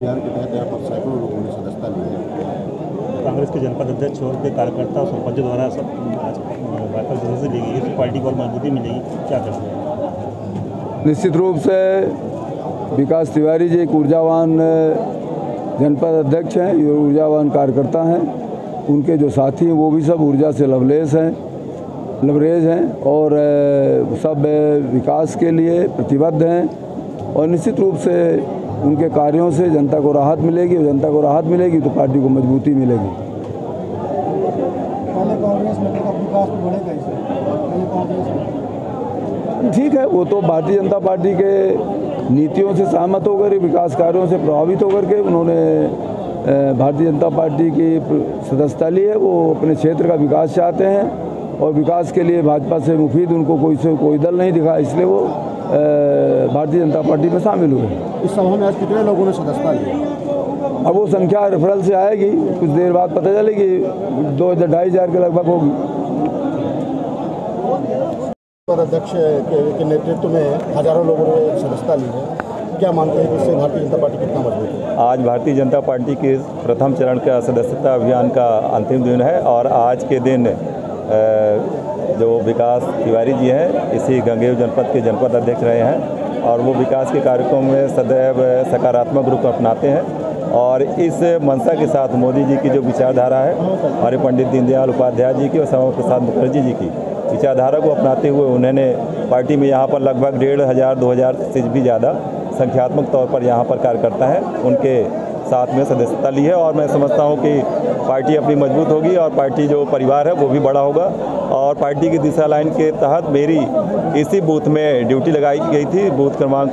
बिहार के तहत यहाँ पर सैकड़ों लोगों ने सदस्यता ली है। कांग्रेस के जनपद अध्यक्ष और के कार्यकर्ता और सरपंचों द्वारा सब भाजपा सदस्य ली गई, इससे पार्टी को और मजबूती मिलेगी, क्या कहते हैं? निश्चित रूप से विकास तिवारी जी एक ऊर्जावान जनपद अध्यक्ष हैं, ये ऊर्जावान कार्यकर्ता हैं। उनके जो साथी हैं वो भी सब ऊर्जा से लबरेज हैं और सब विकास के लिए प्रतिबद्ध हैं और निश्चित रूप से उनके कार्यों से जनता को राहत मिलेगी और जनता को राहत मिलेगी तो पार्टी को मजबूती मिलेगी। ठीक है, वो तो भारतीय जनता पार्टी के नीतियों से सहमत होकर, विकास कार्यों से प्रभावित होकर के उन्होंने भारतीय जनता पार्टी की सदस्यता ली है। वो अपने क्षेत्र का विकास चाहते हैं और विकास के लिए भाजपा से मुफीद उनको कोई दल नहीं दिखा, इसलिए वो भारतीय जनता पार्टी में शामिल हुए। इस सभा में आज कितने लोगों ने सदस्यता ली? अब वो संख्या रेफरल से आएगी, कुछ देर बाद पता चलेगी, 2,000-2,500 के लगभग होगी। अध्यक्ष के नेतृत्व में हजारों लोगों ने सदस्यता ली है, क्या मानते हैं कि इससे भारतीय जनता पार्टी कितना मजबूत है? आज भारतीय जनता पार्टी के प्रथम चरण का सदस्यता अभियान का अंतिम दिन है और आज के दिन जो विकास तिवारी जी हैं इसी गंगेय जनपद के जनपद अध्यक्ष रहे हैं और वो विकास के कार्यक्रमों में सदैव सकारात्मक रूप अपनाते हैं और इस मंशा के साथ मोदी जी की जो विचारधारा है, हमारे पंडित दीनदयाल उपाध्याय जी की और श्यामा प्रसाद मुखर्जी जी की विचारधारा को अपनाते हुए उन्होंने पार्टी में यहाँ पर लगभग 1,500-2,000 से भी ज़्यादा संख्यात्मक तौर पर यहाँ पर कार्यकर्ता हैं, उनके साथ में सदस्यता ली है और मैं समझता हूँ कि पार्टी अपनी मजबूत होगी और पार्टी जो परिवार है वो भी बड़ा होगा। और पार्टी की दिशा लाइन के तहत मेरी इसी बूथ में ड्यूटी लगाई गई थी, बूथ क्रमांक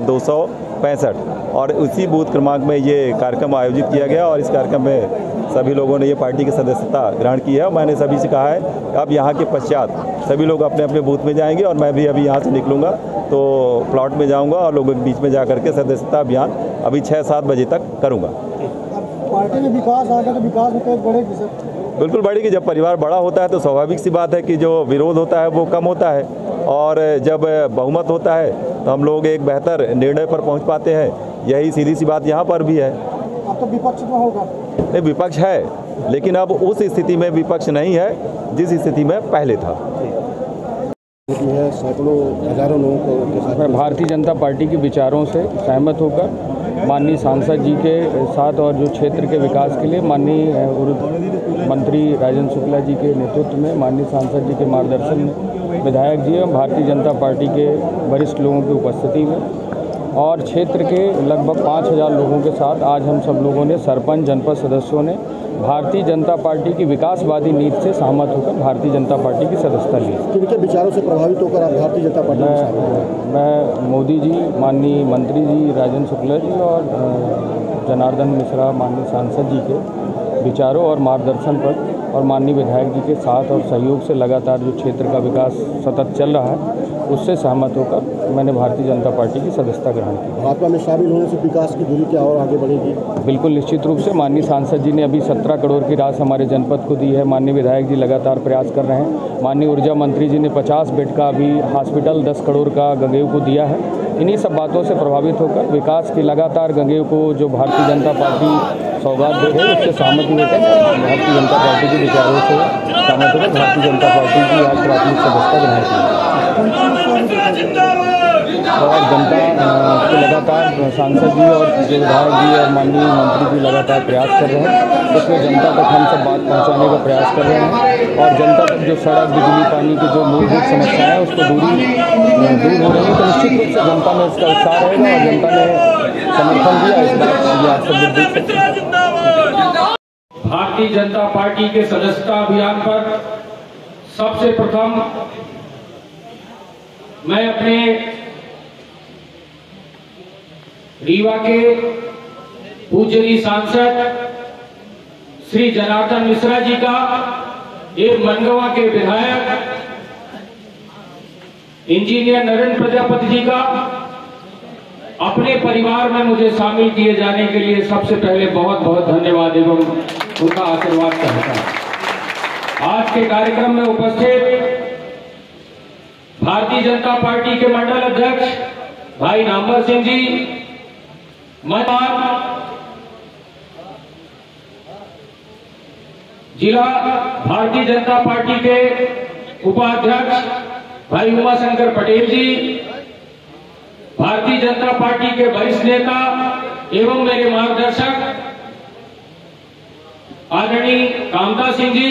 265 और उसी बूथ क्रमांक में ये कार्यक्रम आयोजित किया गया और इस कार्यक्रम में सभी लोगों ने ये पार्टी की सदस्यता ग्रहण की है। मैंने सभी से कहा है कि अब यहाँ के पश्चात सभी लोग अपने अपने बूथ में जाएंगे और मैं भी अभी यहाँ से निकलूँगा तो प्लॉट में जाऊँगा और लोगों के बीच में जा करके सदस्यता अभियान अभी 6-7 बजे तक करूँगा। पार्टी में विकास आ गया तो विकास में तो बढ़ेगी सर? बिल्कुल बढ़ेगी। जब परिवार बड़ा होता है तो स्वाभाविक सी बात है कि जो विरोध होता है वो कम होता है और जब बहुमत होता है तो हम लोग एक बेहतर निर्णय पर पहुँच पाते हैं। यही सीधी सी बात यहाँ पर भी है। अब तो विपक्ष में होगा? नहीं, विपक्ष है लेकिन अब उस स्थिति में विपक्ष नहीं है जिस स्थिति में पहले था। सैकड़ों हजारों लोगों को मैं भारतीय जनता पार्टी के विचारों से सहमत होकर माननीय सांसद जी के साथ और जो क्षेत्र के विकास के लिए माननीय मंत्री राजेंद्र शुक्ला जी के नेतृत्व में, माननीय सांसद जी के मार्गदर्शन में, विधायक जी एवं भारतीय जनता पार्टी के वरिष्ठ लोगों की उपस्थिति में और क्षेत्र के लगभग 5,000 लोगों के साथ आज हम सब लोगों ने, सरपंच, जनपद सदस्यों ने भारतीय जनता पार्टी की विकासवादी नीति से सहमत होकर भारतीय जनता पार्टी की सदस्यता ली। किनके विचारों से प्रभावित होकर आप भारतीय जनता पार्टी में? मैं मोदी जी, माननीय मंत्री जी राजेंद्र शुक्ला जी और जनार्दन मिश्रा माननीय सांसद जी के विचारों और मार्गदर्शन पर और माननीय विधायक जी के साथ और सहयोग से लगातार जो क्षेत्र का विकास सतत चल रहा है उससे सहमत होकर मैंने भारतीय जनता पार्टी की सदस्यता ग्रहण की। भाजपा में शामिल होने से विकास की धुरी क्या और आगे बढ़ेगी? बिल्कुल निश्चित रूप से। माननीय सांसद जी ने अभी 17 करोड़ की राशि हमारे जनपद को दी है। माननीय विधायक जी लगातार प्रयास कर रहे हैं। माननीय ऊर्जा मंत्री जी ने 50 बेड का अभी हॉस्पिटल 10 करोड़ का गंगेय को दिया है। इन्हीं सब बातों से प्रभावित होकर विकास की लगातार गंगेय को जो भारतीय जनता पार्टी सौगात दे रही है उससे सहमति होकर भारतीय जनता पार्टी के विचारों से सहमत होकर भारतीय जनता पार्टी की आज प्राथमिक सदस्यता ग्रहण की और जनता के लगातार सांसद जी और विधायक जी और माननीय मंत्री जी लगातार प्रयास कर रहे हैं। उसमें जनता तक हम सब बात पहुंचाने का प्रयास कर रहे हैं और जनता तक जो सड़क, बिजली, पानी की जो मूलभूत समस्याएं हैं उसको दूर हो रही है। तो निश्चित रूप से जनता में इसका उत्साह रहेगा और जनता ने समर्थन दिया। इस बात ये आप सब देख सकते हैं। भारतीय जनता पार्टी के सदस्यता अभियान पर सबसे प्रथम मैं अपने रीवा के पूजनीय सांसद श्री जनार्दन मिश्रा जी का, एवं मनगवा के विधायक इंजीनियर नरेंद्र प्रजापति जी का अपने परिवार में मुझे शामिल किए जाने के लिए सबसे पहले बहुत बहुत धन्यवाद एवं उनका आशीर्वाद चाहता हूं। आज के कार्यक्रम में उपस्थित भारतीय जनता पार्टी के मंडल अध्यक्ष भाई नामवर सिंह जी, जिला भारतीय जनता पार्टी के उपाध्यक्ष भाई उमाशंकर पटेल जी, भारतीय जनता पार्टी के वरिष्ठ नेता एवं मेरे मार्गदर्शक आदरणीय कामता सिंह जी,